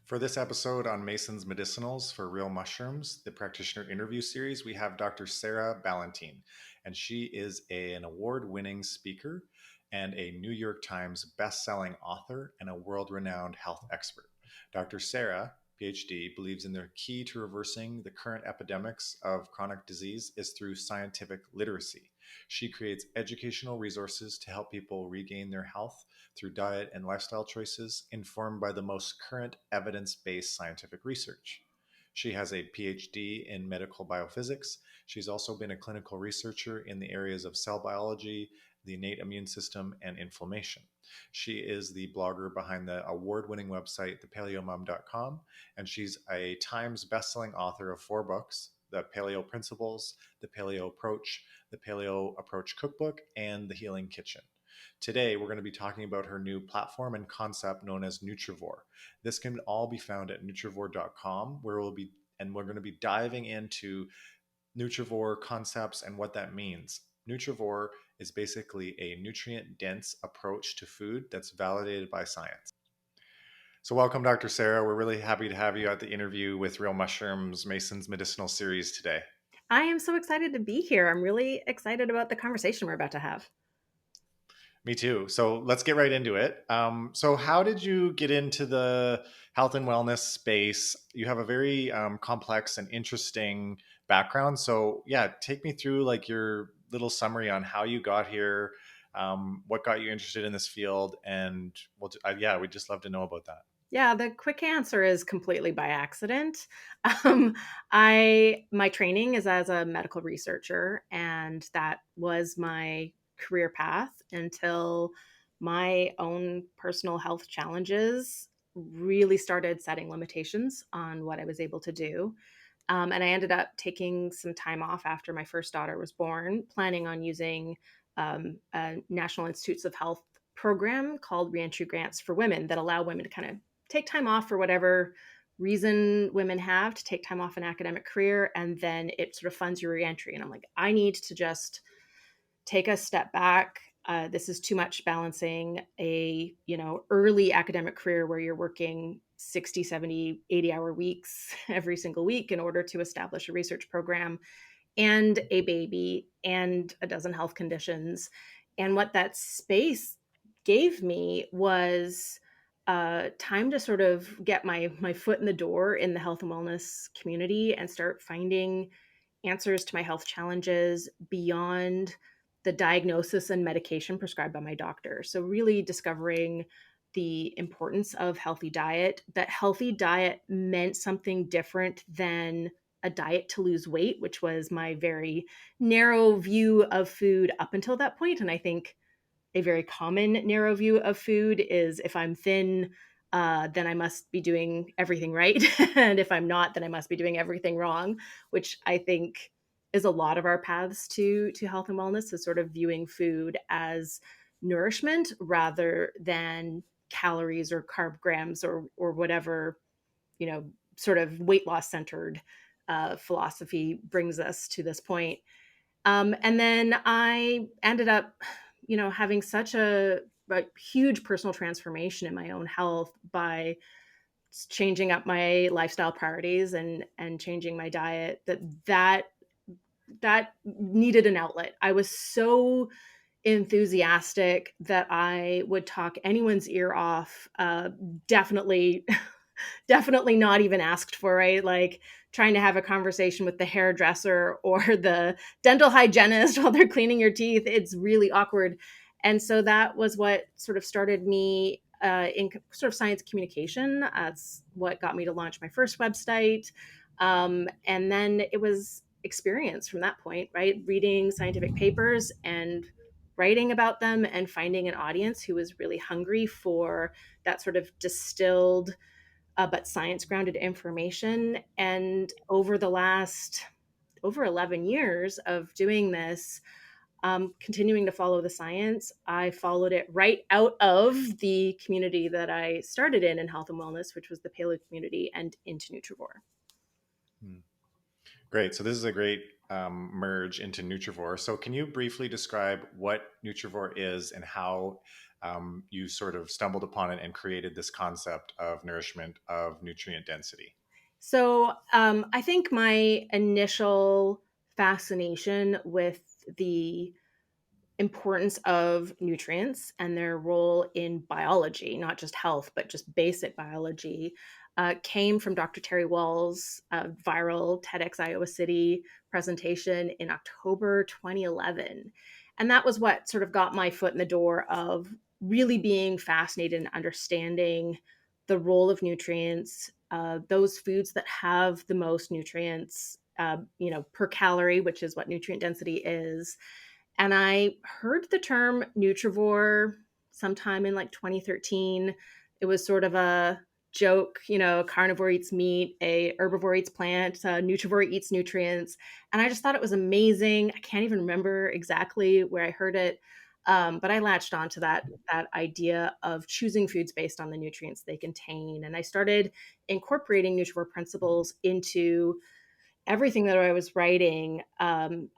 For this episode on Mason's Medicinals for Real Mushrooms, the practitioner interview series, we have Dr. Sarah Ballantyne, and she is an award-winning speaker and a New York Times best-selling author and a world-renowned health expert. Dr. Sarah, PhD, believes in the key to reversing the current epidemics of chronic disease is through scientific literacy. She creates educational resources to help people regain their health through diet and lifestyle choices informed by the most current evidence based scientific research. She has a PhD in medical biophysics. She's also been a clinical researcher in the areas of cell biology, the innate immune system, and inflammation. She is the blogger behind the award winning website, thepaleomom.com, and she's a Times bestselling author of 4 books: The Paleo Principles, The Paleo Approach, The Paleo Approach Cookbook, and The Healing Kitchen. Today, we're going to be talking about her new platform and concept known as Nutrivore. This can all be found at nutrivore.com, where we're going to be diving into Nutrivore concepts and what that means. Nutrivore is basically a nutrient-dense approach to food that's validated by science. So welcome, Dr. Sarah. We're really happy to have you at the interview with Real Mushrooms, Mason's Medicinal Series today. I am so excited to be here. I'm really excited about the conversation we're about to have. Me too. So let's get right into it. So how did you get into the health and wellness space? You have a very complex and interesting background. So yeah, take me through like your little summary on how you got here, what got you interested in this field, and yeah, we'd just love to know about that. Yeah, the quick answer is completely by accident. Um, my training is as a medical researcher, and that was my career path until my own personal health challenges really started setting limitations on what I was able to do. And I ended up taking some time off after my first daughter was born, planning on using a National Institutes of Health program called Reentry Grants for Women that allow women to kind of take time off for whatever reason women have to take time off an academic career. And then it sort of funds your reentry. And I'm like, I need to just take a step back. This is too much balancing a, early academic career where you're working 60, 70, 80-hour weeks every single week in order to establish a research program and a baby and a dozen health conditions. And what that space gave me was time to sort of get my foot in the door in the health and wellness community and start finding answers to my health challenges beyond the diagnosis and medication prescribed by my doctor. So really discovering the importance of healthy diet, that healthy diet meant something different than a diet to lose weight, which was my very narrow view of food up until that point. And I think a very common narrow view of food is if I'm thin, then I must be doing everything right. And if I'm not, then I must be doing everything wrong, which I think is a lot of our paths to health and wellness, is sort of viewing food as nourishment rather than calories or carb grams or whatever, sort of weight loss centered philosophy brings us to this point. And then I ended up, having such a huge personal transformation in my own health by changing up my lifestyle priorities and changing my diet that needed an outlet. I was so enthusiastic that I would talk anyone's ear off. Definitely definitely not even asked for, right? Like trying to have a conversation with the hairdresser or the dental hygienist while they're cleaning your teeth. It's really awkward. And so that was what sort of started me in sort of science communication. That's what got me to launch my first website. And then it was experience from that point, right? Reading scientific papers and writing about them and finding an audience who was really hungry for that sort of distilled but science grounded information. And over the last over 11 years of doing this, continuing to follow the science, I followed it right out of the community that I started in health and wellness, which was the paleo community, and into Nutrivore. Hmm. Great. So this is a great merge into Nutrivore. So can you briefly describe what Nutrivore is and how you sort of stumbled upon it and created this concept of nourishment of nutrient density? So I think my initial fascination with the importance of nutrients and their role in biology, not just health, but just basic biology, came from Dr. Terry Wall's viral TEDx Iowa City presentation in October 2011. And that was what sort of got my foot in the door of really being fascinated and understanding the role of nutrients, those foods that have the most nutrients, per calorie, which is what nutrient density is. And I heard the term Nutrivore sometime in like 2013. It was sort of a joke, carnivore eats meat, a herbivore eats plant, nutrivore eats nutrients. And I just thought it was amazing. I can't even remember exactly where I heard it. But I latched onto that idea of choosing foods based on the nutrients they contain. And I started incorporating Nutrivore principles into everything that I was writing,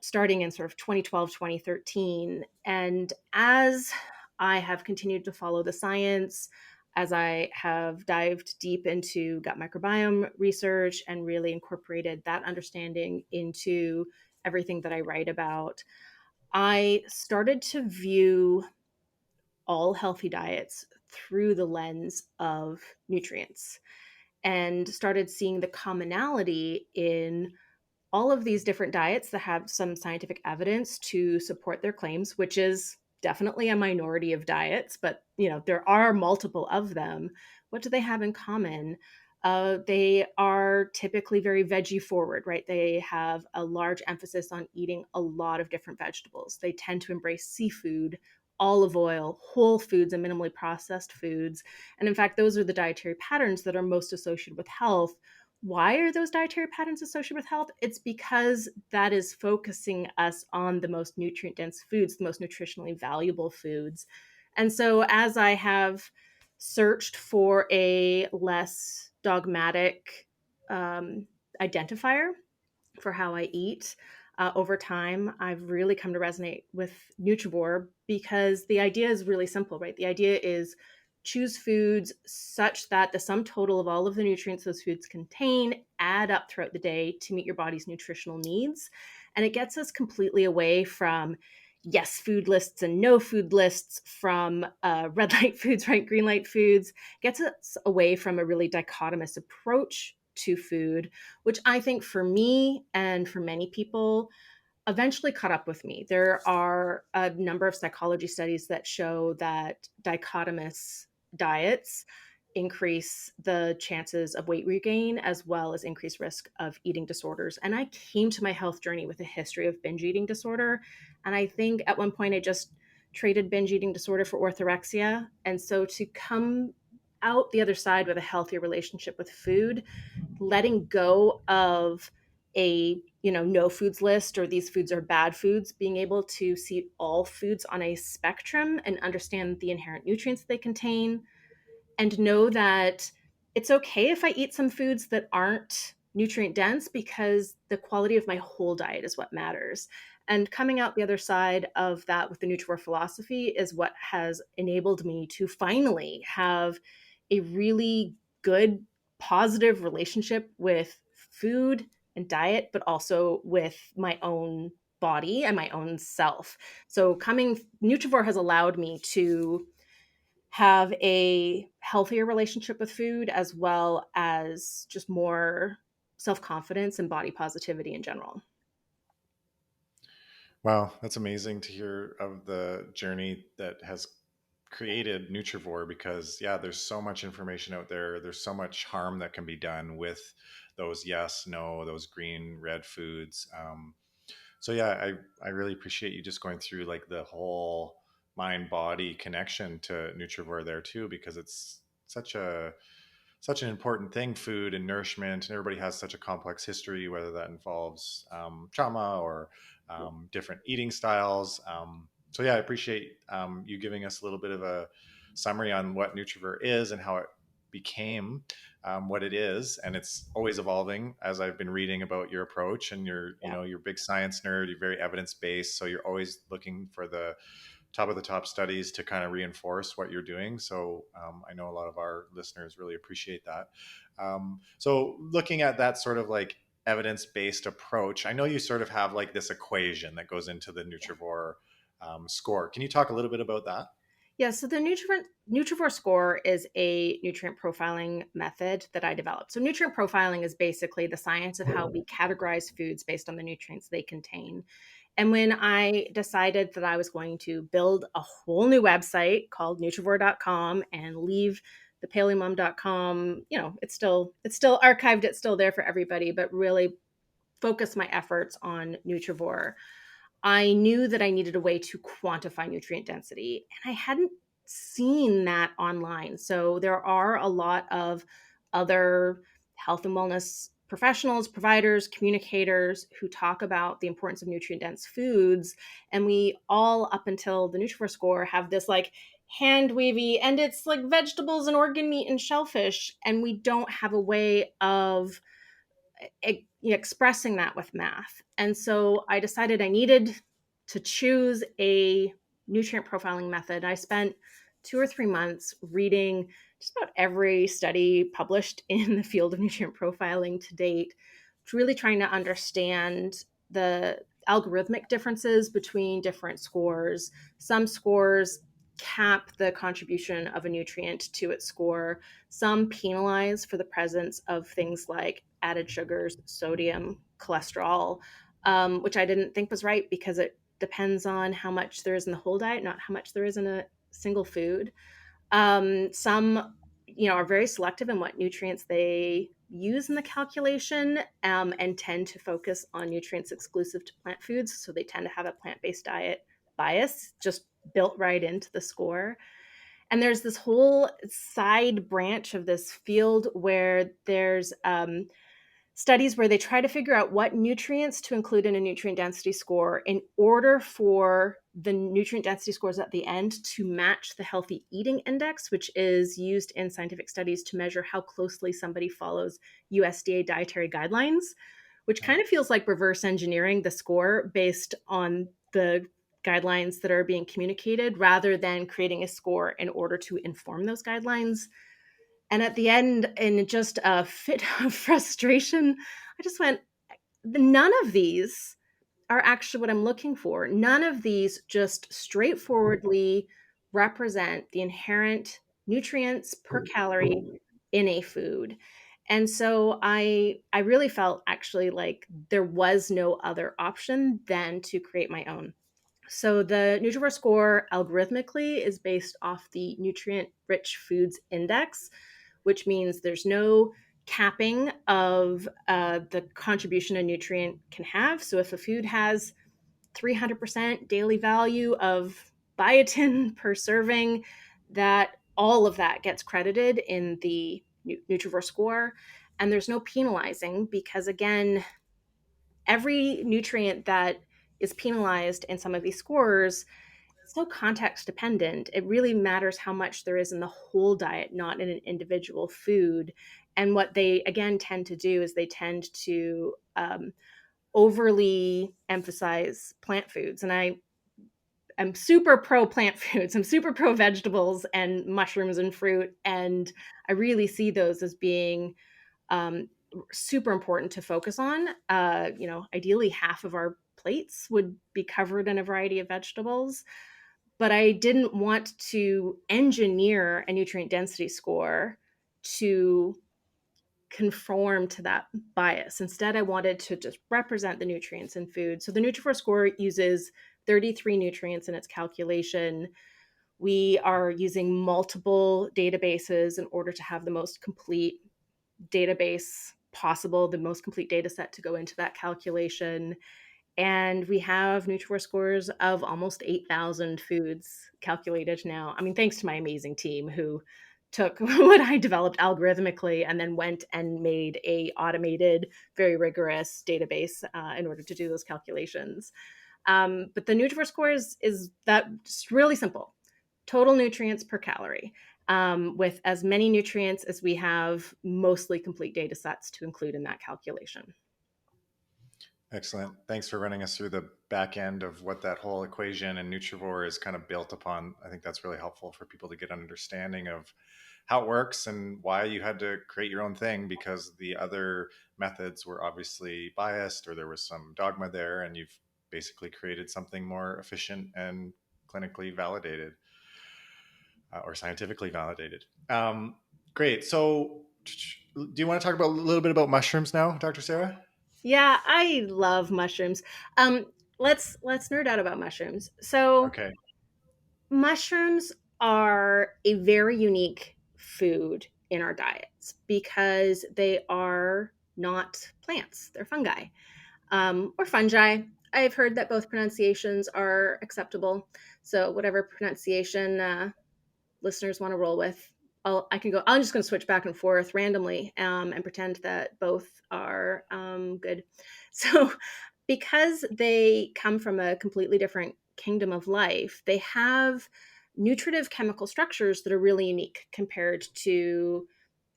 starting in sort of 2012, 2013. And as I have continued to follow the science, as I have dived deep into gut microbiome research and really incorporated that understanding into everything that I write about, I started to view all healthy diets through the lens of nutrients and started seeing the commonality in all of these different diets that have some scientific evidence to support their claims, which is definitely a minority of diets, but there are multiple of them. What do they have in common? They are typically very veggie forward, right? They have a large emphasis on eating a lot of different vegetables. They tend to embrace seafood, olive oil, whole foods, and minimally processed foods. And in fact, those are the dietary patterns that are most associated with health. Why are those dietary patterns associated with health? It's because that is focusing us on the most nutrient dense foods, the most nutritionally valuable foods. And so, as I have searched for a less dogmatic um, identifier for how I eat, over time, I've really come to resonate with Nutrivore because the idea is really simple, right? The idea is choose foods such that the sum total of all of the nutrients those foods contain add up throughout the day to meet your body's nutritional needs. And it gets us completely away from yes food lists and no food lists, from red light foods, right, green light foods, gets us away from a really dichotomous approach to food, which I think for me and for many people eventually caught up with me. There are a number of psychology studies that show that dichotomous diets increase the chances of weight regain as well as increased risk of eating disorders. And I came to my health journey with a history of binge eating disorder. And I think at one point I just traded binge eating disorder for orthorexia. And so to come out the other side with a healthier relationship with food, letting go of a no foods list or these foods are bad foods, being able to see all foods on a spectrum and understand the inherent nutrients they contain, and know that it's okay if I eat some foods that aren't nutrient dense because the quality of my whole diet is what matters. And coming out the other side of that with the Nutrivore philosophy is what has enabled me to finally have a really good, positive relationship with food and diet, but also with my own body and my own self. So Nutrivore has allowed me to have a healthier relationship with food as well as just more self-confidence and body positivity in general. Wow, that's amazing to hear of the journey that has created Nutrivore, because yeah, there's so much information out there. There's so much harm that can be done with those yes, no, those green, red foods. So yeah, I really appreciate you just going through like the whole mind body connection to Nutrivore there too, because it's such an important thing, food and nourishment, and everybody has such a complex history, whether that involves trauma or different eating styles. So yeah, I appreciate you giving us a little bit of a summary on what Nutrivore is and how it became what it is, and it's always evolving. As I've been reading about your approach, and you're Yeah. you're a big science nerd, you're very evidence based, so you're always looking for the top of the top studies to kind of reinforce what you're doing. So I know a lot of our listeners really appreciate that. So looking at that sort of like evidence-based approach, I know you sort of have like this equation that goes into the Nutrivore score. Can you talk a little bit about that? Yeah, so the Nutrivore score is a nutrient profiling method that I developed. So nutrient profiling is basically the science of how we categorize foods based on the nutrients they contain. And when I decided that I was going to build a whole new website called Nutrivore.com and leave the paleomom.com, it's still archived, it's still there for everybody, but really focus my efforts on Nutrivore. I knew that I needed a way to quantify nutrient density, and I hadn't seen that online. So there are a lot of other health and wellness professionals, providers, communicators who talk about the importance of nutrient dense foods. And we all, up until the Nutrivore score, have this like hand wavy, and it's like vegetables and organ meat and shellfish. And we don't have a way of expressing that with math. And so I decided I needed to choose a nutrient profiling method. I spent 2 or 3 months reading just about every study published in the field of nutrient profiling to date, really trying to understand the algorithmic differences between different scores. Some scores cap the contribution of a nutrient to its score. Some penalize for the presence of things like added sugars, sodium, cholesterol, which I didn't think was right because it depends on how much there is in the whole diet, not how much there is in a single food. Some, are very selective in what nutrients they use in the calculation, and tend to focus on nutrients exclusive to plant foods. So they tend to have a plant-based diet bias just built right into the score. And there's this whole side branch of this field where there's studies where they try to figure out what nutrients to include in a nutrient density score in order for the nutrient density scores at the end to match the healthy eating index, which is used in scientific studies to measure how closely somebody follows USDA dietary guidelines, which Yeah. kind of feels like reverse engineering the score based on the guidelines that are being communicated rather than creating a score in order to inform those guidelines. And at the end, in just a fit of frustration, I just went, none of these are actually what I'm looking for. None of these just straightforwardly represent the inherent nutrients per calorie in a food. And so I really felt actually like there was no other option than to create my own. So the Nutrivore score algorithmically is based off the nutrient rich foods index, which means there's no capping of the contribution a nutrient can have. So if a food has 300% daily value of biotin per serving, that all of that gets credited in the Nutrivore score. And there's no penalizing because, again, every nutrient that is penalized in some of these scores, it's so context dependent. It really matters how much there is in the whole diet, not in an individual food. And what they, again, tend to do is they tend to overly emphasize plant foods. And I'm super pro plant foods. I'm super pro vegetables and mushrooms and fruit. And I really see those as being um, super important to focus on. Ideally, half of our plates would be covered in a variety of vegetables. But I didn't want to engineer a nutrient density score to conform to that bias. Instead, I wanted to just represent the nutrients in food. So the Nutrivore score uses 33 nutrients in its calculation. We are using multiple databases in order to have the most complete database possible, the most complete data set to go into that calculation. And we have Nutrivore scores of almost 8,000 foods calculated now. I mean, thanks to my amazing team who took what I developed algorithmically and then went and made a automated, very rigorous database in order to do those calculations. But the Nutrivore score is that just really simple. Total nutrients per calorie, with as many nutrients as we have mostly complete data sets to include in that calculation. Excellent. Thanks for running us through the back end of what that whole equation and Nutrivore is kind of built upon. I think that's really helpful for people to get an understanding of how it works and why you had to create your own thing, because the other methods were obviously biased or there was some dogma there, and you've basically created something more efficient and clinically validated, or scientifically validated. Great. So, do you want to talk about a little bit about mushrooms now, Dr. Sarah? Yeah, I love mushrooms. Um, let's nerd out about mushrooms. So Okay. mushrooms are a very unique food in our diets because they are not plants; they're fungi, or fungi. I've heard that both pronunciations are acceptable. So whatever pronunciation listeners want to roll with. I can go. I'm just going to switch back and forth randomly and pretend that both are good. So, because they come from a completely different kingdom of life, they have nutritive chemical structures that are really unique compared to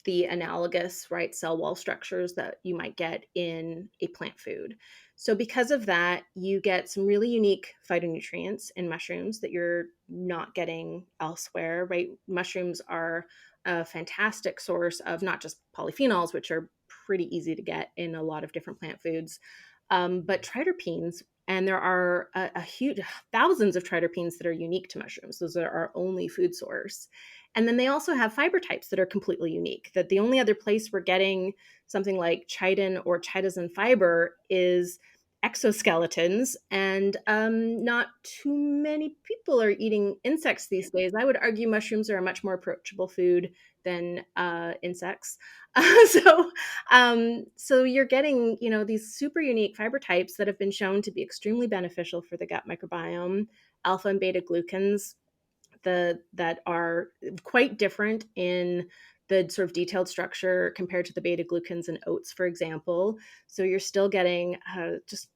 the analogous, right, cell wall structures that you might get in a plant food. So, because of that, you get some really unique phytonutrients in mushrooms that you're not getting elsewhere, right? Mushrooms are a fantastic source of not just polyphenols, which are pretty easy to get in a lot of different plant foods, but triterpenes. And there are a huge thousands of triterpenes that are unique to mushrooms. Those are our only food source. And then they also have fiber types that are completely unique, that the only other place we're getting something like chitin or chitosan fiber is exoskeletons. And not too many people are eating insects these days. I would argue mushrooms are a much more approachable food than insects. So you're getting, these super unique fiber types that have been shown to be extremely beneficial for the gut microbiome. Alpha and beta glucans that are quite different in the sort of detailed structure compared to the beta glucans in oats, for example. So you're still getting just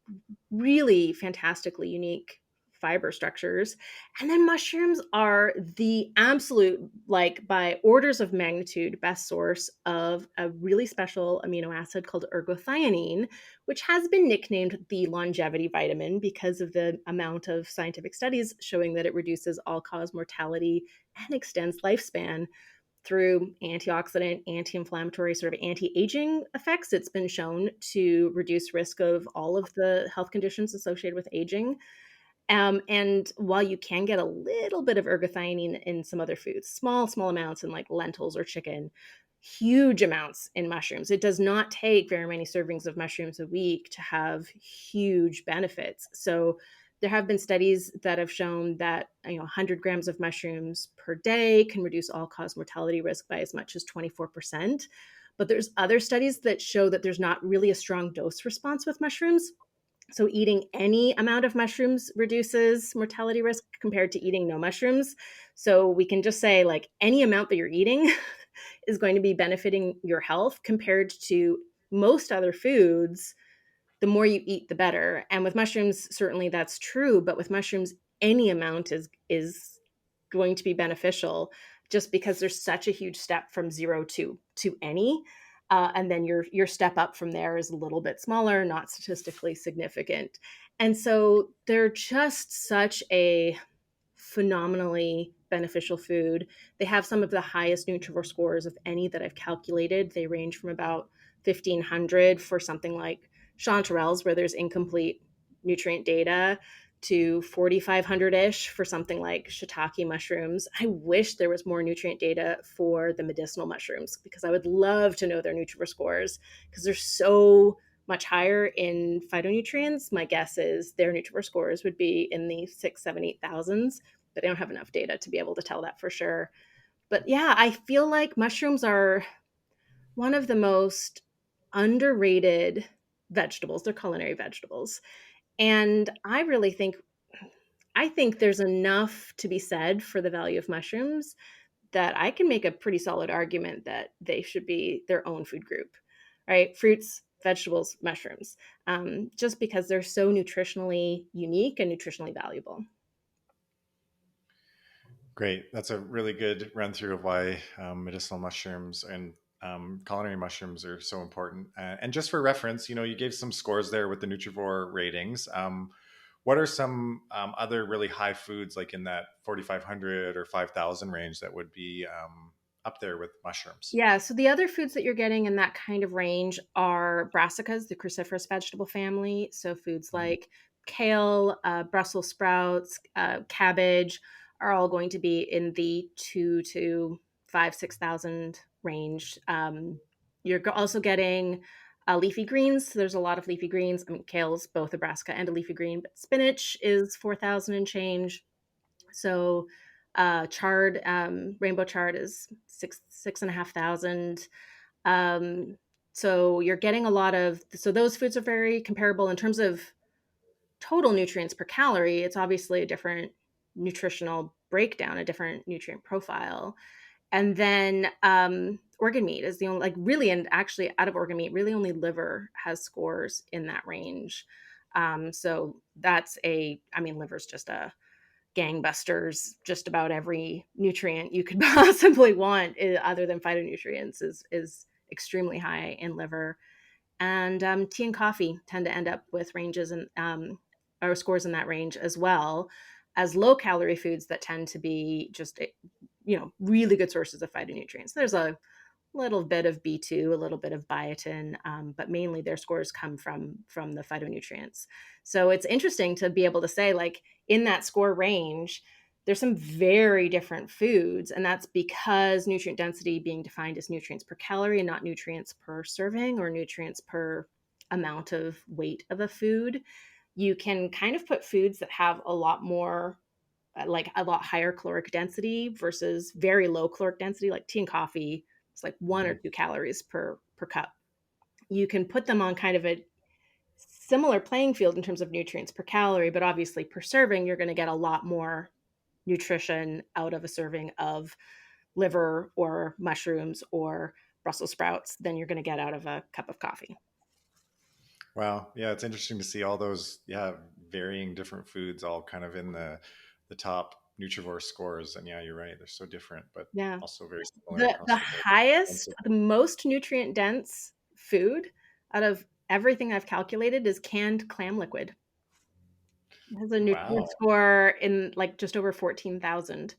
really fantastically unique fiber structures. And then mushrooms are the absolute, like by orders of magnitude, best source of a really special amino acid called ergothioneine, which has been nicknamed the longevity vitamin because of the amount of scientific studies showing that it reduces all-cause mortality and extends lifespan through antioxidant, anti-inflammatory, sort of anti-aging effects. It's been shown to reduce risk of all of the health conditions associated with aging. And while you can get a little bit of ergothioneine in some other foods, small amounts in like lentils or chicken, huge amounts in mushrooms. It does not take very many servings of mushrooms a week to have huge benefits. So there have been studies that have shown that 100 grams of mushrooms per day can reduce all-cause mortality risk by as much as 24%. But there's other studies that show that there's not really a strong dose response with mushrooms. So eating any amount of mushrooms reduces mortality risk compared to eating no mushrooms. So we can just say like any amount that you're eating is going to be benefiting your health compared to most other foods. The more you eat, the better. And with mushrooms, certainly that's true. But with mushrooms, any amount is going to be beneficial, just because there's such a huge step from zero to any. And then your step up from there is a little bit smaller, not statistically significant. And so they're just such a phenomenally beneficial food. They have some of the highest Nutrivore scores of any that I've calculated. They range from about 1,500 for something like chanterelles, where there's incomplete nutrient data, to 4,500-ish for something like shiitake mushrooms. I wish there was more nutrient data for the medicinal mushrooms, because I would love to know their Nutrivore scores, because they're so much higher in phytonutrients. My guess is their Nutrivore scores would be in the 6, 7, 8,000s, but I don't have enough data to be able to tell that for sure. But yeah, I feel like mushrooms are one of the most underrated vegetables. They're culinary vegetables. And I think there's enough to be said for the value of mushrooms that I can make a pretty solid argument that they should be their own food group, right? Fruits, vegetables, mushrooms, just because they're so nutritionally unique and nutritionally valuable. Great. That's a really good run through of why medicinal mushrooms and Culinary mushrooms are so important. And just for reference, you gave some scores there with the Nutrivore ratings. What are some other really high foods, like in that 4,500 or 5,000 range, that would be up there with mushrooms? Yeah, so the other foods that you're getting in that kind of range are brassicas, the cruciferous vegetable family. So foods Mhm. like kale, Brussels sprouts, cabbage are all going to be in the 2 to 5, 6,000 range. You're also getting leafy greens. So there's a lot of leafy greens. I mean, kale's both a brassica and a leafy green, but spinach is 4,000 and change. So chard, rainbow chard is six and a half thousand. Um, so you're getting a lot of, so those foods are very comparable in terms of total nutrients per calorie. It's obviously a different nutritional breakdown, a different nutrient profile. And then organ meat is the only, like really, and actually out of organ meat, really only liver has scores in that range. So that's I mean, liver's just a gangbusters. Just about every nutrient you could possibly want, other than phytonutrients, is extremely high in liver. And tea and coffee tend to end up with ranges and or scores in that range, as well as low calorie foods that tend to be just really good sources of phytonutrients. There's a little bit of B2, a little bit of biotin, but mainly their scores come from the phytonutrients. So it's interesting to be able to say, like, in that score range, there's some very different foods, and that's because nutrient density being defined as nutrients per calorie and not nutrients per serving or nutrients per amount of weight of a food. You can kind of put foods that have a lot more, like a lot higher caloric density versus very low caloric density, like tea and coffee. It's like 1 or 2 calories per cup. You can put them on kind of a similar playing field in terms of nutrients per calorie, but obviously per serving, you're going to get a lot more nutrition out of a serving of liver or mushrooms or Brussels sprouts than you're going to get out of a cup of coffee. Wow. Yeah, it's interesting to see all those, yeah, varying different foods all kind of in the top Nutrivore scores. And yeah, you're right. They're so different, but Yeah. also very similar The across the board. highest, the most nutrient dense food out of everything I've calculated is canned clam liquid. It has a nutrient Wow. score in like just over 14,000.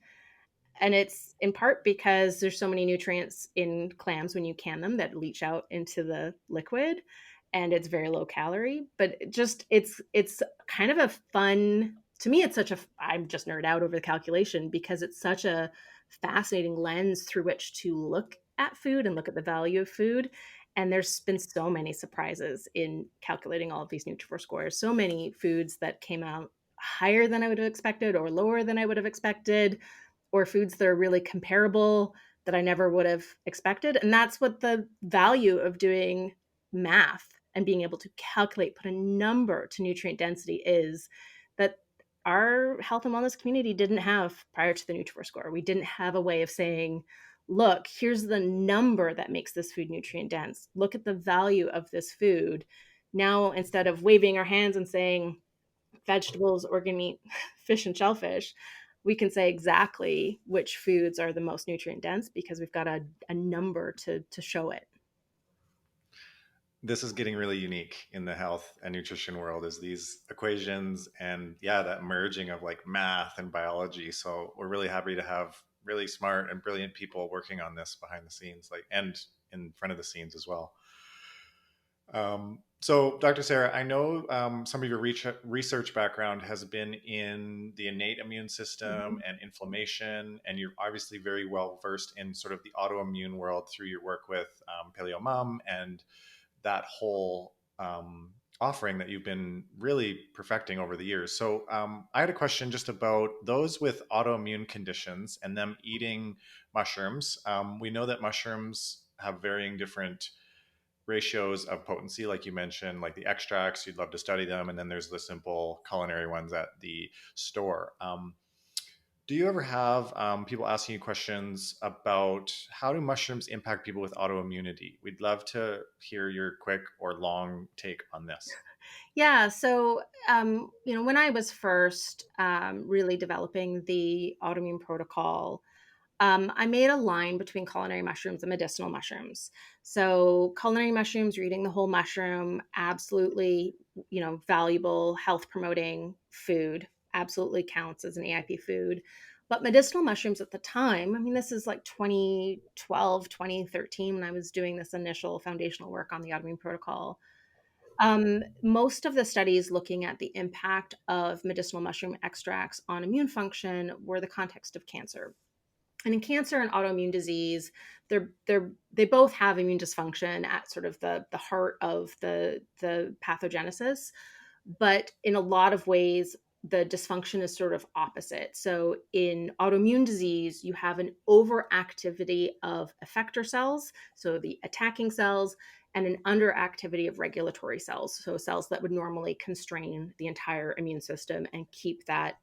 And it's in part because there's so many nutrients in clams when you can them that leach out into the liquid, and it's very low calorie, but it's kind of a fun, to me it's such a, I'm just nerd out over the calculation because it's such a fascinating lens through which to look at food and look at the value of food. And there's been so many surprises in calculating all of these Nutrivore scores. So many foods that came out higher than I would have expected or lower than I would have expected, or foods that are really comparable that I never would have expected. And that's what the value of doing math and being able to calculate, put a number to nutrient density is, that our health and wellness community didn't have prior to the Nutrivore score. We didn't have a way of saying, look, here's the number that makes this food nutrient dense. Look at the value of this food. Now, instead of waving our hands and saying vegetables, organ meat, fish, and shellfish, we can say exactly which foods are the most nutrient dense because we've got a number to show it. This is getting really unique in the health and nutrition world, is these equations and yeah, that merging of like math and biology. So we're really happy to have really smart and brilliant people working on this behind the scenes, like, and in front of the scenes as well. So, Dr. Sarah, I know some of your research background has been in the innate immune system Mhm. and inflammation, and you're obviously very well versed in sort of the autoimmune world through your work with Paleo Mom and that whole offering that you've been really perfecting over the years. So, I had a question just about those with autoimmune conditions and them eating mushrooms. We know that mushrooms have varying different ratios of potency, like you mentioned, like the extracts, you'd love to study them. And then there's the simple culinary ones at the store. Do you ever have people asking you questions about how do mushrooms impact people with autoimmunity? We'd love to hear your quick or long take on this. Yeah. So, when I was first really developing the autoimmune protocol, I made a line between culinary mushrooms and medicinal mushrooms. So culinary mushrooms, you're eating the whole mushroom, absolutely, valuable health promoting food, absolutely counts as an AIP food. But medicinal mushrooms at the time, I mean, this is like 2012, 2013, when I was doing this initial foundational work on the autoimmune protocol. Most of the studies looking at the impact of medicinal mushroom extracts on immune function were the context of cancer. And in cancer and autoimmune disease, they both have immune dysfunction at sort of the heart of the pathogenesis, but in a lot of ways the dysfunction is sort of opposite. So in autoimmune disease, you have an overactivity of effector cells, so the attacking cells, and an underactivity of regulatory cells, so cells that would normally constrain the entire immune system and keep that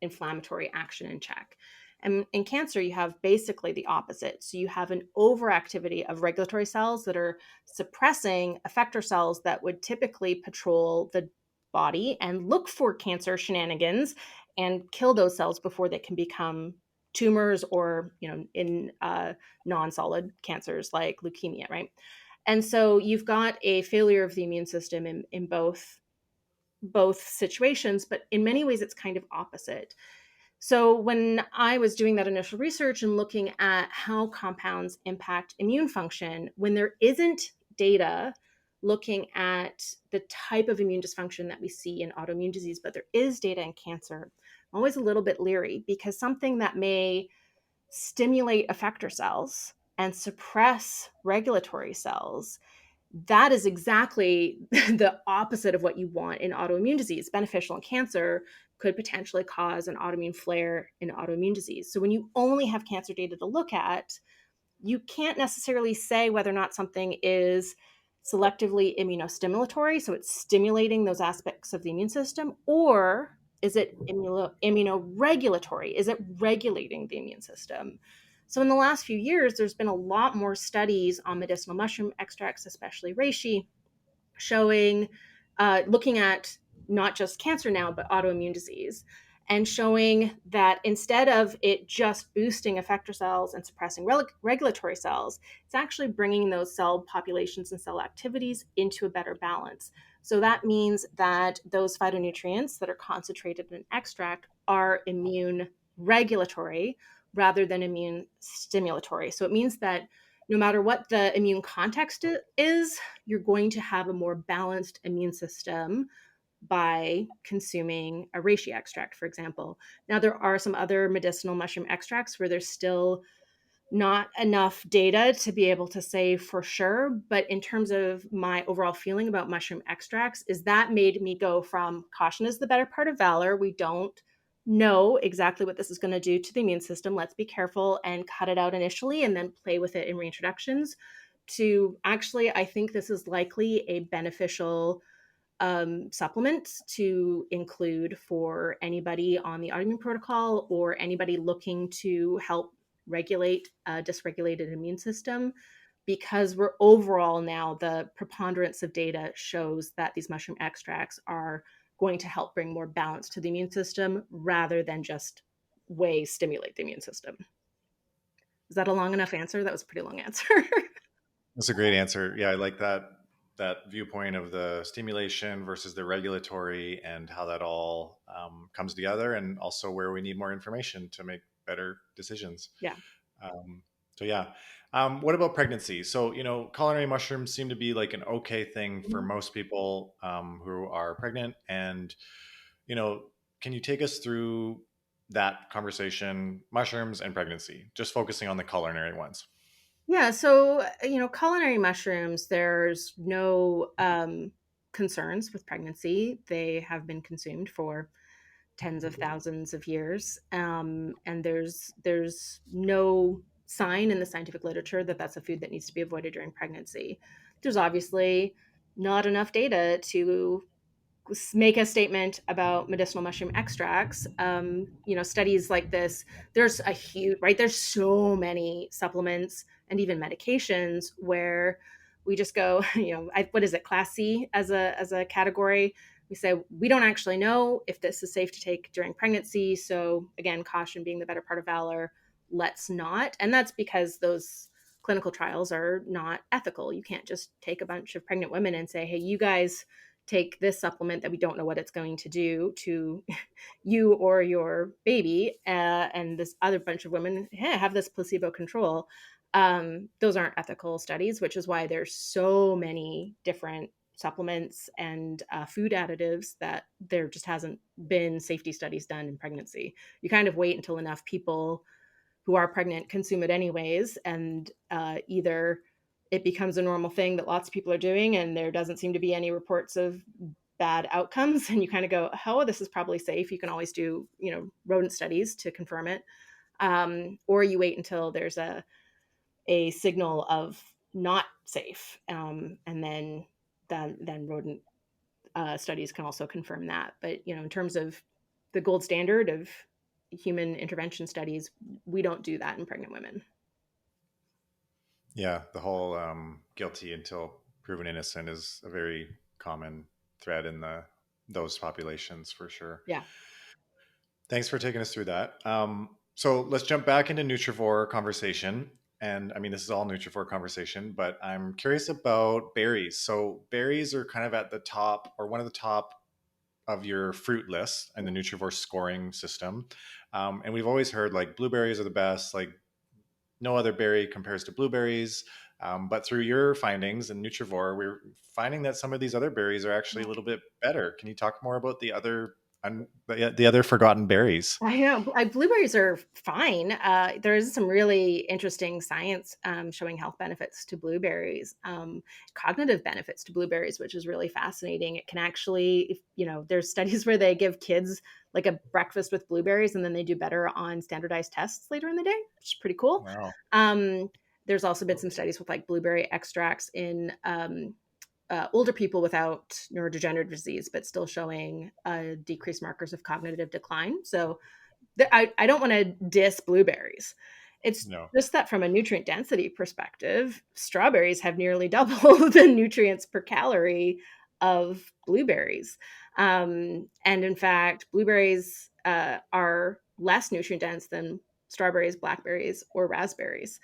inflammatory action in check. And in cancer, you have basically the opposite. So you have an overactivity of regulatory cells that are suppressing effector cells that would typically patrol the body and look for cancer shenanigans and kill those cells before they can become tumors or, in non-solid cancers like leukemia, right? And so you've got a failure of the immune system in both situations, but in many ways it's kind of opposite. So when I was doing that initial research and looking at how compounds impact immune function, when there isn't data looking at the type of immune dysfunction that we see in autoimmune disease, but there is data in cancer, I'm always a little bit leery, because something that may stimulate effector cells and suppress regulatory cells, that is exactly the opposite of what you want in autoimmune disease. Beneficial in cancer could potentially cause an autoimmune flare in autoimmune disease. So when you only have cancer data to look at, you can't necessarily say whether or not something is selectively immunostimulatory, so it's stimulating those aspects of the immune system, or is it immunoregulatory? Is it regulating the immune system? So in the last few years, there's been a lot more studies on medicinal mushroom extracts, especially reishi, showing, looking at not just cancer now, but autoimmune disease, and showing that instead of it just boosting effector cells and suppressing regulatory cells, it's actually bringing those cell populations and cell activities into a better balance. So that means that those phytonutrients that are concentrated in extract are immune regulatory rather than immune stimulatory. So it means that no matter what the immune context is, you're going to have a more balanced immune system by consuming a reishi extract, for example. Now, there are some other medicinal mushroom extracts where there's still not enough data to be able to say for sure. But in terms of my overall feeling about mushroom extracts, is that made me go from caution is the better part of valor. We don't know exactly what this is going to do to the immune system. Let's be careful and cut it out initially and then play with it in reintroductions. To actually, I think this is likely a beneficial supplement to include for anybody on the autoimmune protocol or anybody looking to help regulate a dysregulated immune system, because we're overall now, the preponderance of data shows that these mushroom extracts are going to help bring more balance to the immune system rather than just way stimulate the immune system. Is that a long enough answer? That was a pretty long answer. That's a great answer. Yeah, I like that viewpoint of the stimulation versus the regulatory and how that all comes together, and also where we need more information to make better decisions. Yeah. Um, so yeah, what about pregnancy? So culinary mushrooms seem to be like an okay thing for most people who are pregnant, and you know, can you take us through that conversation, mushrooms and pregnancy, just focusing on the culinary ones? Yeah, so culinary mushrooms, there's no concerns with pregnancy. They have been consumed for tens of thousands of years, and there's no sign in the scientific literature that that's a food that needs to be avoided during pregnancy. There's obviously not enough data to make a statement about medicinal mushroom extracts. Studies like this, there's a huge, right? There's so many supplements and even medications where we just go, what is it, class C as a category? We say we don't actually know if this is safe to take during pregnancy. So again, caution being the better part of valor. let's not. And that's because those clinical trials are not ethical. You can't just take a bunch of pregnant women and say, hey, you guys take this supplement that we don't know what it's going to do to you or your baby, and this other bunch of women have this placebo control. Those aren't ethical studies, which is why there's so many different supplements and food additives that there just hasn't been safety studies done in pregnancy. You kind of wait until enough people who are pregnant consume it anyways, and either it becomes a normal thing that lots of people are doing and there doesn't seem to be any reports of bad outcomes, and you kind of go, oh, this is probably safe. You can always do, rodent studies to confirm it. Or you wait until there's a signal of not safe, and then rodent studies can also confirm that. But in terms of the gold standard of human intervention studies, we don't do that in pregnant women. Yeah, the whole guilty until proven innocent is a very common thread in the those populations for sure. Yeah. Thanks for taking us through that. So let's jump back into Nutrivore conversation. And I mean, this is all Nutrivore conversation, but I'm curious about berries. So berries are kind of at the top, or one of the top of your fruit list in the Nutrivore scoring system. And we've always heard like blueberries are the best, like no other berry compares to blueberries. But through your findings in Nutrivore, we're finding that some of these other berries are actually a little bit better. Can you talk more about the other forgotten berries? I know blueberries are fine. There is some really interesting science showing health benefits to blueberries, cognitive benefits to blueberries, which is really fascinating. It can actually, there's studies where they give kids like a breakfast with blueberries, and then they do better on standardized tests later in the day, which is pretty cool. Wow. There's also been some studies with like blueberry extracts in older people without neurodegenerative disease, but still showing decreased markers of cognitive decline. So I don't want to diss blueberries. It's No. just that from a nutrient density perspective, strawberries have nearly double the nutrients per calorie of blueberries. And in fact, blueberries are less nutrient dense than strawberries, blackberries, or raspberries.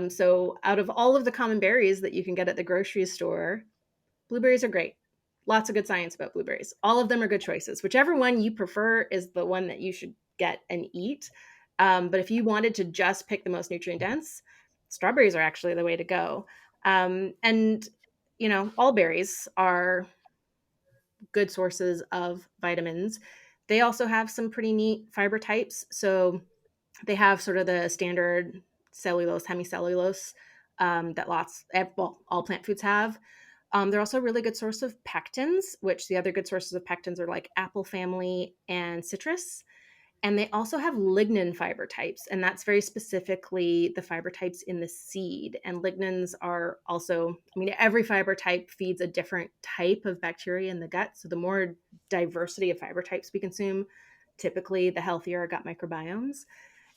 So out of all of the common berries that you can get at the grocery store, blueberries are great. Lots of good science about blueberries. All of them are good choices. Whichever one you prefer is the one that you should get and eat. But if you wanted to just pick the most nutrient dense, strawberries are actually the way to go. And, all berries are good sources of vitamins. They also have some pretty neat fiber types. So they have sort of the standard cellulose, hemicellulose that all plant foods have. They're also a really good source of pectins, which the other good sources of pectins are like apple family and citrus. And they also have lignin fiber types, and that's very specifically the fiber types in the seed. And lignins are also, every fiber type feeds a different type of bacteria in the gut. So the more diversity of fiber types we consume, typically the healthier our gut microbiomes.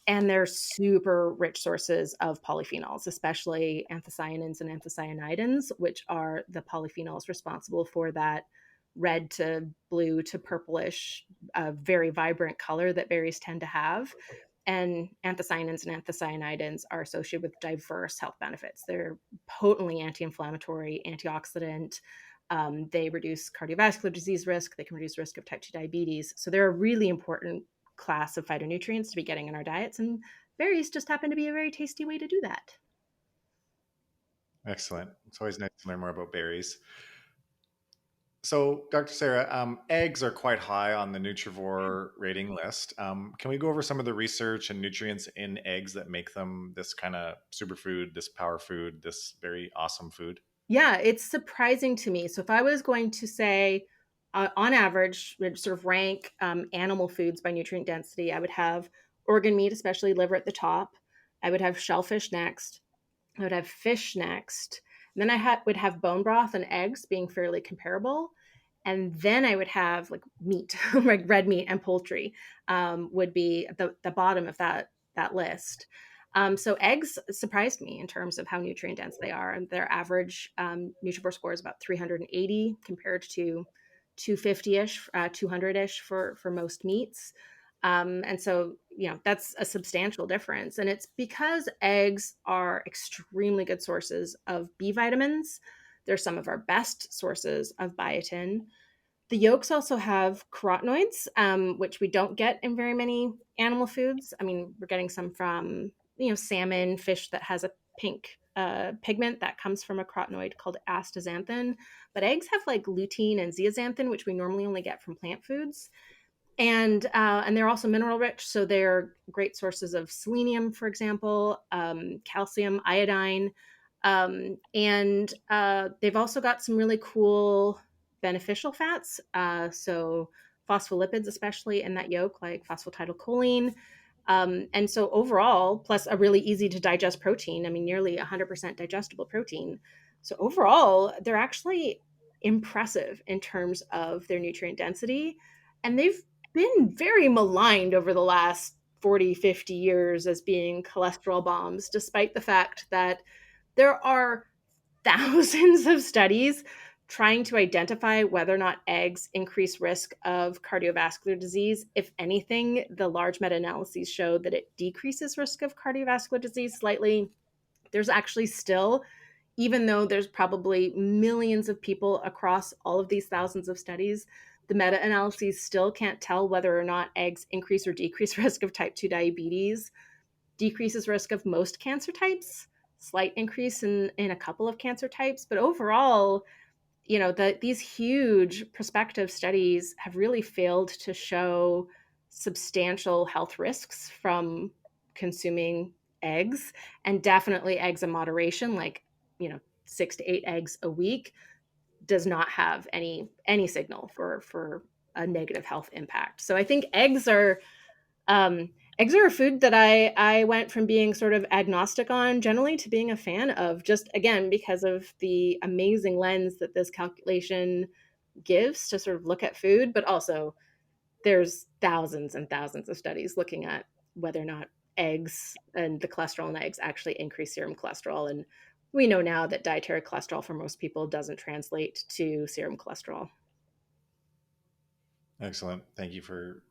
And they're super rich sources of polyphenols, especially anthocyanins and anthocyanidins, which are the polyphenols responsible for that red to blue to purplish, very vibrant color that berries tend to have. And anthocyanins and anthocyanidins are associated with diverse health benefits. They're potently anti-inflammatory, antioxidant. They reduce cardiovascular disease risk. They can reduce risk of type 2 diabetes. So they're a really important class of phytonutrients to be getting in our diets, and berries just happen to be a very tasty way to do that. Excellent. It's always nice to learn more about berries. So, Dr. Sarah, eggs are quite high on the Nutrivore rating list. Can we go over some of the research and nutrients in eggs that make them this kind of superfood, this power food, this very awesome food? Yeah, it's surprising to me. So if I was going to say, on average, we'd sort of rank animal foods by nutrient density, I would have organ meat, especially liver, at the top. I would have shellfish next. I would have fish next. And then would have bone broth and eggs being fairly comparable. And then I would have like meat, like red meat and poultry would be at the bottom of that list. So eggs surprised me in terms of how nutrient dense they are. And their average Nutrivore score is about 380 compared to 250-ish, 200-ish for most meats. And so, that's a substantial difference. And it's because eggs are extremely good sources of B vitamins. They're some of our best sources of biotin. The yolks also have carotenoids, which we don't get in very many animal foods. I mean, we're getting some from, salmon, fish that has a pink pigment that comes from a carotenoid called astaxanthin. But eggs have like lutein and zeaxanthin, which we normally only get from plant foods. And they're also mineral rich, so they're great sources of selenium, for example, calcium, iodine, and they've also got some really cool beneficial fats. So phospholipids, especially in that yolk, like phosphatidylcholine. And so overall, plus a really easy to digest protein. I mean, nearly 100% digestible protein. So overall, they're actually impressive in terms of their nutrient density. And they've been very maligned over the last 40, 50 years as being cholesterol bombs, despite the fact that there are thousands of studies trying to identify whether or not eggs increase risk of cardiovascular disease. If anything, the large meta-analyses show that it decreases risk of cardiovascular disease slightly. There's actually still, even though there's probably millions of people across all of these thousands of studies, the meta-analyses still can't tell whether or not eggs increase or decrease risk of type 2 diabetes, decreases risk of most cancer types, slight increase in a couple of cancer types. But overall, these huge prospective studies have really failed to show substantial health risks from consuming eggs, and definitely eggs in moderation, like 6 to 8 eggs a week, does not have any signal for a negative health impact. So I think eggs are a food that I went from being sort of agnostic on generally to being a fan of, just again because of the amazing lens that this calculation gives to sort of look at food. But also there's thousands and thousands of studies looking at whether or not eggs and the cholesterol in eggs actually increase serum cholesterol. And we know now that dietary cholesterol for most people doesn't translate to serum cholesterol. Excellent. Thank you for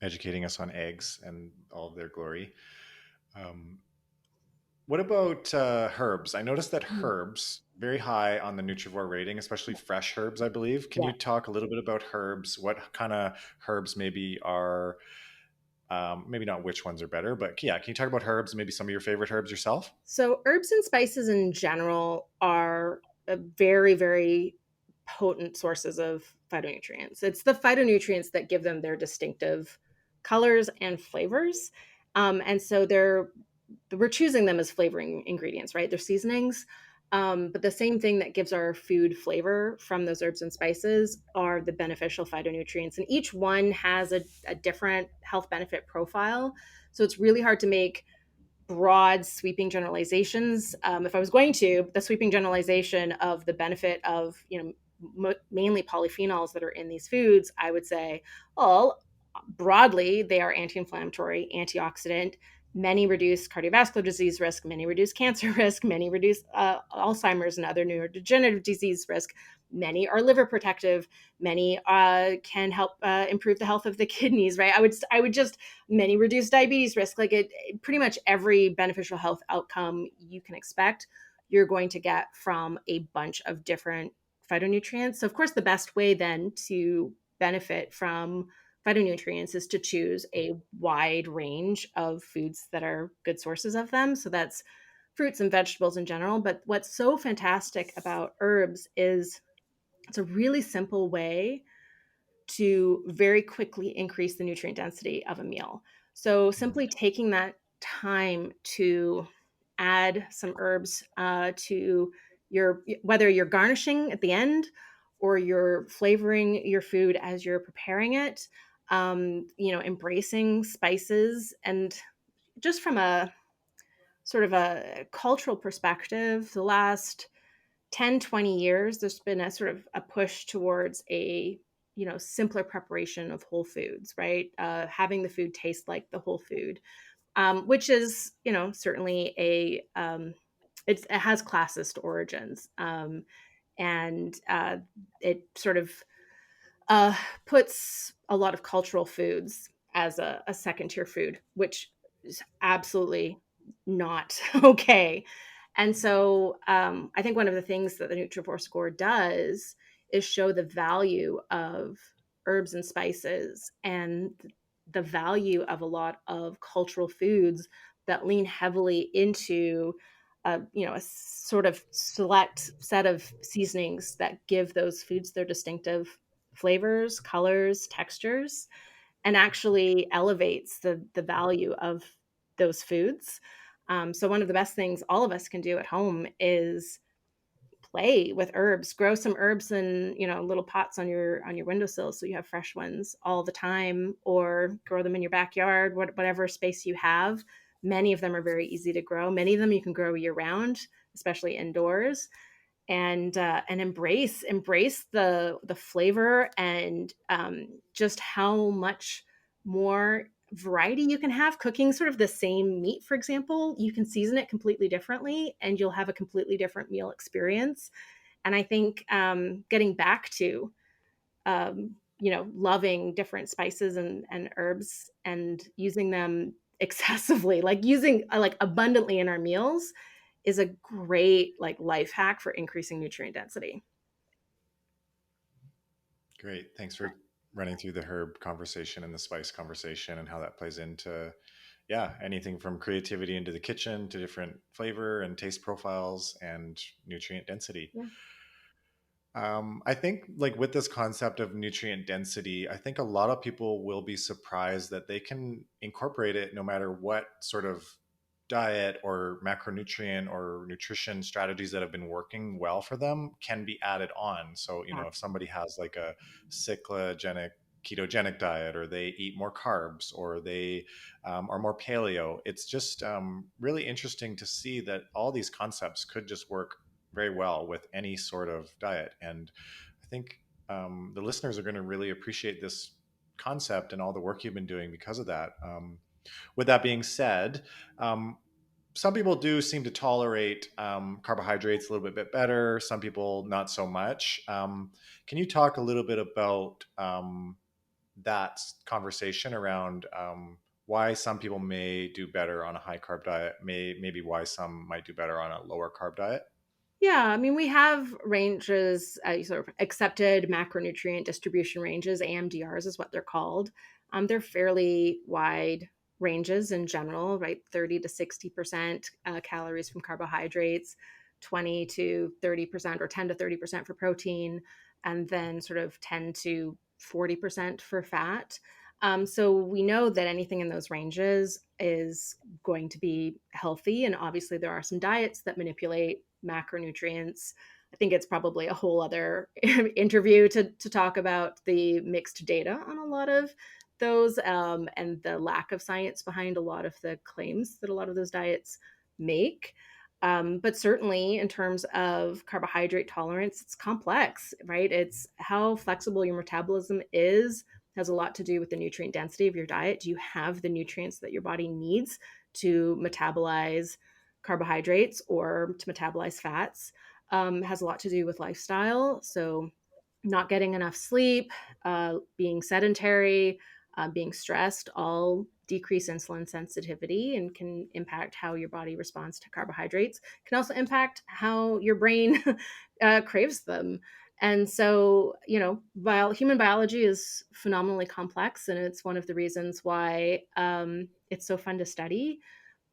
educating us on eggs and all of their glory. Um, what about herbs? I noticed that herbs very high on the Nutrivore rating, especially fresh herbs, I believe. Can Yeah. you talk a little bit about herbs? What kind of herbs maybe are maybe not which ones are better, but yeah, can you talk about herbs? Maybe some of your favorite herbs yourself? So herbs and spices in general are a very, very potent sources of phytonutrients. It's the phytonutrients that give them their distinctive colors and flavors. And so we're choosing them as flavoring ingredients, right? They're seasonings. But the same thing that gives our food flavor from those herbs and spices are the beneficial phytonutrients. And each one has a different health benefit profile. So it's really hard to make broad sweeping generalizations. If I was going to, the sweeping generalization of the benefit of, mainly polyphenols that are in these foods, I would say, well, broadly, they are anti-inflammatory, antioxidant. Many reduce cardiovascular disease risk, many reduce cancer risk, many reduce Alzheimer's and other neurodegenerative disease risk. Many are liver protective. Many can help improve the health of the kidneys. Right? I would just many reduce diabetes risk. Like pretty much every beneficial health outcome you can expect, you're going to get from a bunch of different phytonutrients. So, of course, the best way then to benefit from phytonutrients is to choose a wide range of foods that are good sources of them. So that's fruits and vegetables in general. But what's so fantastic about herbs is it's a really simple way to very quickly increase the nutrient density of a meal. So simply taking that time to add some herbs to whether you're garnishing at the end or you're flavoring your food as you're preparing it, embracing spices. And just from a sort of a cultural perspective, the last 10, 20 years, there's been a sort of a push towards a simpler preparation of whole foods, right? Having the food taste like the whole food, which is certainly it has classist origins, and it sort of uh, puts a lot of cultural foods as a second tier food, which is absolutely not okay. And so I think one of the things that the Nutrivore score does is show the value of herbs and spices and the value of a lot of cultural foods that lean heavily into a sort of select set of seasonings that give those foods their distinctive flavors, colors, textures, and actually elevates the value of those foods. So one of the best things all of us can do at home is play with herbs, grow some herbs in, little pots on your windowsill so you have fresh ones all the time, or grow them in your backyard, whatever space you have. Many of them are very easy to grow. Many of them you can grow year round, especially indoors, and embrace the flavor, and just how much more variety you can have cooking sort of the same meat. For example, you can season it completely differently and you'll have a completely different meal experience. And I think getting back to loving different spices and herbs and using them excessively, like using like abundantly in our meals, is a great like life hack for increasing nutrient density. Great. Thanks for running through the herb conversation and the spice conversation and how that plays into, yeah, anything from creativity into the kitchen to different flavor and taste profiles and nutrient density. Yeah. I think, like with this concept of nutrient density, I think a lot of people will be surprised that they can incorporate it no matter what sort of diet or macronutrient or nutrition strategies that have been working well for them can be added on. So, if somebody has like a cyclogenic ketogenic diet, or they eat more carbs, or they are more paleo, it's just really interesting to see that all these concepts could just work very well with any sort of diet. And I think the listeners are going to really appreciate this concept and all the work you've been doing because of that. With that being said, some people do seem to tolerate carbohydrates a little bit better. Some people not so much. Can you talk a little bit about that conversation around why some people may do better on a high carb diet, maybe why some might do better on a lower carb diet? Yeah, I mean, we have ranges, sort of accepted macronutrient distribution ranges, AMDRs is what they're called. They're fairly wide ranges in general, right? 30 to 60% calories from carbohydrates, 20 to 30%, or 10 to 30% for protein, and then sort of 10 to 40% for fat. So we know that anything in those ranges is going to be healthy. And obviously, there are some diets that manipulate macronutrients. I think it's probably a whole other interview to talk about the mixed data on a lot of those, and the lack of science behind a lot of the claims that a lot of those diets make. But certainly, in terms of carbohydrate tolerance, it's complex, right? It's how flexible your metabolism is, has a lot to do with the nutrient density of your diet. Do you have the nutrients that your body needs to metabolize carbohydrates or to metabolize fats? Has a lot to do with lifestyle. So, not getting enough sleep, being sedentary, being stressed, all decrease insulin sensitivity and can impact how your body responds to carbohydrates. Can also impact how your brain craves them. And so, human biology is phenomenally complex, and it's one of the reasons why it's so fun to study.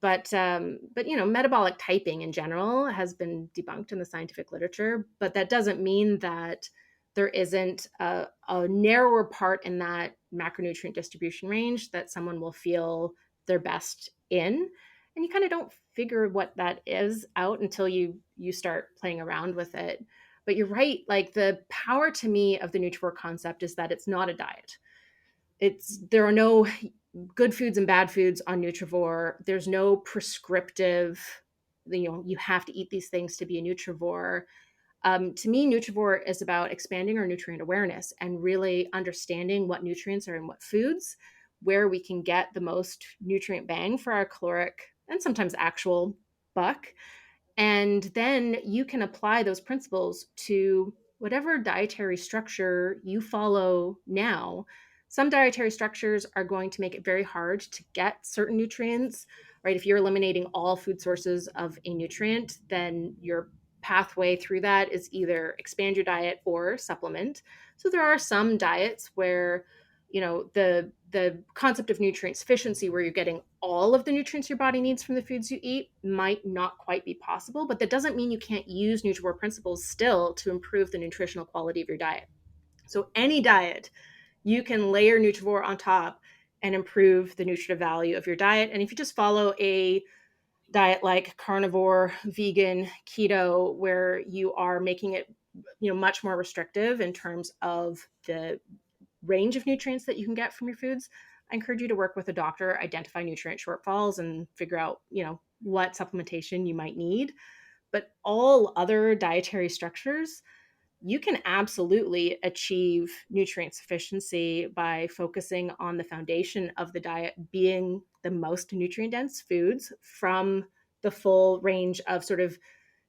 But metabolic typing in general has been debunked in the scientific literature. But that doesn't mean that there isn't a narrower part in that macronutrient distribution range that someone will feel their best in. And you kind of don't figure what that is out until you start playing around with it. But you're right, like the power to me of the Nutrivore concept is that it's not a diet. There are no good foods and bad foods on Nutrivore. There's no prescriptive, you have to eat these things to be a Nutrivore. To me, Nutrivore is about expanding our nutrient awareness and really understanding what nutrients are in what foods, where we can get the most nutrient bang for our caloric and sometimes actual buck. And then you can apply those principles to whatever dietary structure you follow now. Some dietary structures are going to make it very hard to get certain nutrients, right? If you're eliminating all food sources of a nutrient, then your pathway through that is either expand your diet or supplement. So there are some diets where, the concept of nutrient sufficiency, where you're getting all of the nutrients your body needs from the foods you eat, might not quite be possible, but that doesn't mean you can't use Nutrivore principles still to improve the nutritional quality of your diet. So any diet, you can layer Nutrivore on top and improve the nutritive value of your diet. And if you just follow a diet like carnivore, vegan, keto, where you are making it, much more restrictive in terms of the range of nutrients that you can get from your foods, I encourage you to work with a doctor, identify nutrient shortfalls, and figure out, what supplementation you might need. But all other dietary structures, you can absolutely achieve nutrient sufficiency by focusing on the foundation of the diet being the most nutrient dense foods from the full range of sort of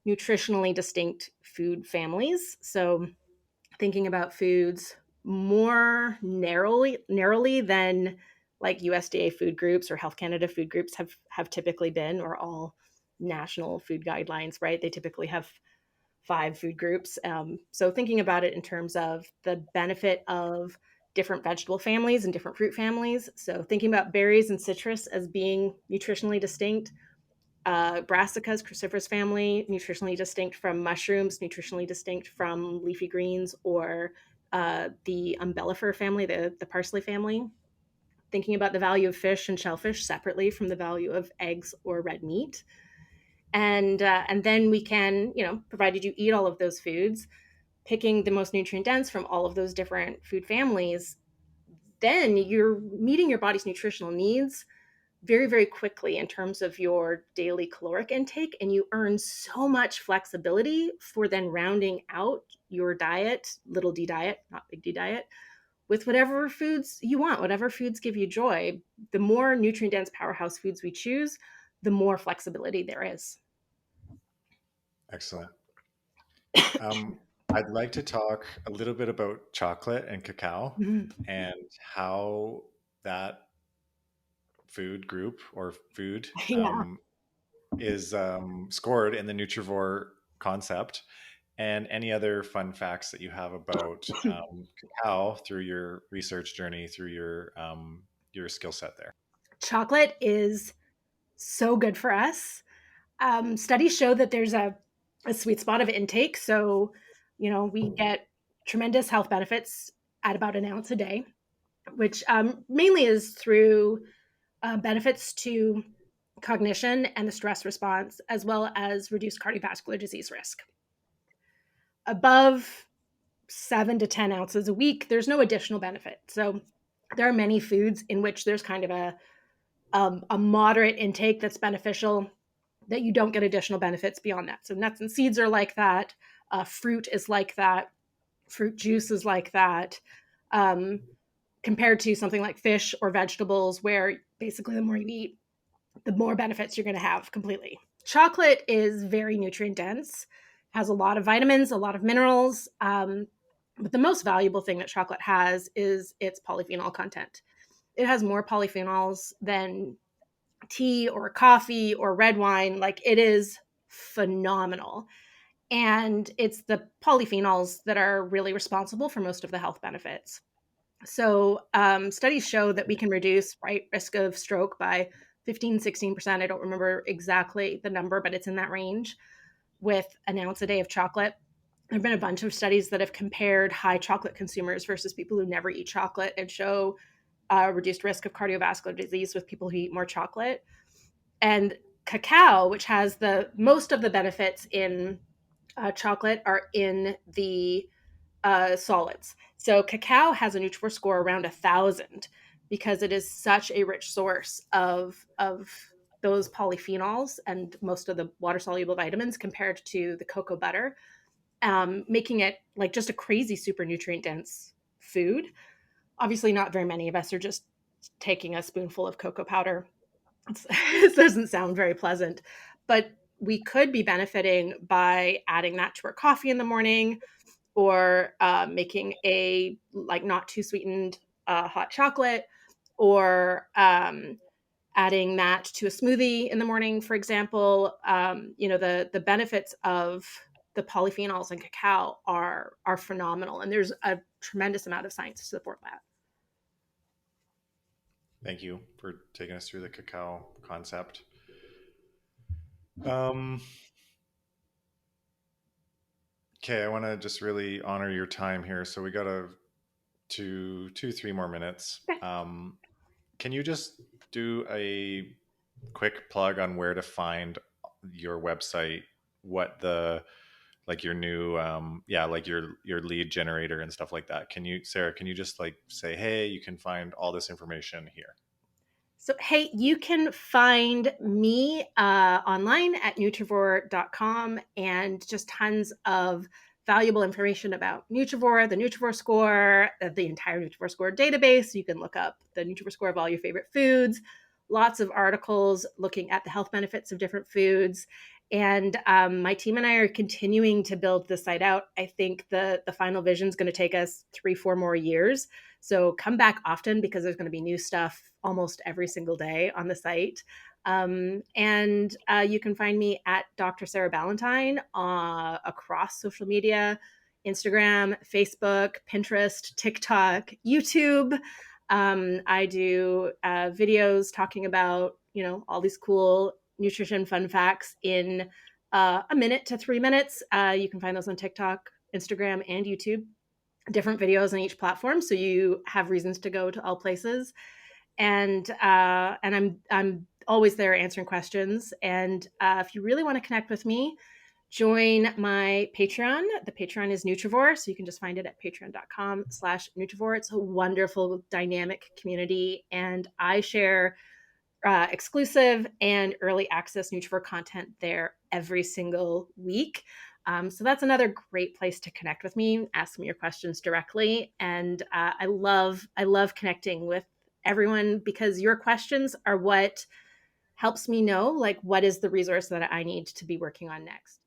nutritionally distinct food families. So thinking about foods more narrowly than like USDA food groups or Health Canada food groups have typically been, or all national food guidelines, right? They typically have 5 food groups. So thinking about it in terms of the benefit of different vegetable families and different fruit families. So thinking about berries and citrus as being nutritionally distinct, brassicas, cruciferous family, nutritionally distinct from mushrooms, nutritionally distinct from leafy greens, or the umbellifer family, the parsley family. Thinking about the value of fish and shellfish separately from the value of eggs or red meat. And then we can, provided you eat all of those foods, picking the most nutrient dense from all of those different food families, then you're meeting your body's nutritional needs very, very quickly in terms of your daily caloric intake. And you earn so much flexibility for then rounding out your diet, little d diet, not big D diet, with whatever foods you want, whatever foods give you joy. The more nutrient dense powerhouse foods we choose, the more flexibility there is. Excellent. Um, I'd like to talk a little bit about chocolate and cacao Mhm. and how that food group or food Yeah. is scored in the Nutrivore concept, and any other fun facts that you have about cacao through your research journey, through your skill set there. Chocolate is so good for us. Studies show that there's a sweet spot of intake. So, we get tremendous health benefits at about an ounce a day, which mainly is through benefits to cognition and the stress response, as well as reduced cardiovascular disease risk. Above 7 to 10 ounces a week, there's no additional benefit. So, there are many foods in which there's kind of a moderate intake that's beneficial, that you don't get additional benefits beyond that. So nuts and seeds are like that. Fruit is like that. Fruit juice is like that. Um, Compared to something like fish or vegetables, where basically the more you eat, the more benefits you're going to have completely. Chocolate is very nutrient dense, has a lot of vitamins, a lot of minerals. But the most valuable thing that chocolate has is its polyphenol content. It has more polyphenols than tea or coffee or red wine. Like, it is phenomenal. And it's the polyphenols that are really responsible for most of the health benefits. So studies show that we can reduce risk of stroke by 15, 16%. I don't remember exactly the number, but it's in that range with an ounce a day of chocolate. There have been a bunch of studies that have compared high chocolate consumers versus people who never eat chocolate, and show reduced risk of cardiovascular disease with people who eat more chocolate. And cacao, which has the most of the benefits in chocolate, are in the solids. So cacao has a Nutrivore score around 1,000 because it is such a rich source of those polyphenols and most of the water soluble vitamins compared to the cocoa butter, making it like just a crazy super nutrient dense food. Obviously, not very many of us are just taking a spoonful of cocoa powder. It doesn't sound very pleasant, but we could be benefiting by adding that to our coffee in the morning, or making a like not too sweetened hot chocolate, or adding that to a smoothie in the morning, for example. The benefits of the polyphenols in cacao are phenomenal, and there's a tremendous amount of science to support that. Thank you for taking us through the cacao concept. Um, okay, I want to just really honor your time here. So we got two, 3 more minutes. Okay. Can you just do a quick plug on where to find your website, what the like your new like your lead generator and stuff like that? Can you, Sarah, can you just like say, hey, you can find all this information here? So, hey, you can find me online at Nutrivore.com, and just tons of valuable information about Nutrivore, the Nutrivore score, the entire Nutrivore score database. You can look up the Nutrivore score of all your favorite foods, lots of articles looking at the health benefits of different foods. And my team and I are continuing to build the site out. I think the final vision is going to take us 3-4 more years. So come back often, because there's going to be new stuff almost every single day on the site. And you can find me at Dr. Sarah Ballantyne across social media: Instagram, Facebook, Pinterest, TikTok, YouTube. I do videos talking about, all these cool nutrition fun facts in a minute to 3 minutes. You can find those on TikTok, Instagram, and YouTube. Different videos on each platform, so you have reasons to go to all places. And I'm always there answering questions. And if you really want to connect with me, join my Patreon. The Patreon is Nutrivore, so you can just find it at patreon.com/Nutrivore. It's a wonderful, dynamic community, and I share exclusive and early access Nutrivore content there every single week. So that's another great place to connect with me, ask me your questions directly. And I love connecting with everyone, because your questions are what helps me know, like, what is the resource that I need to be working on next.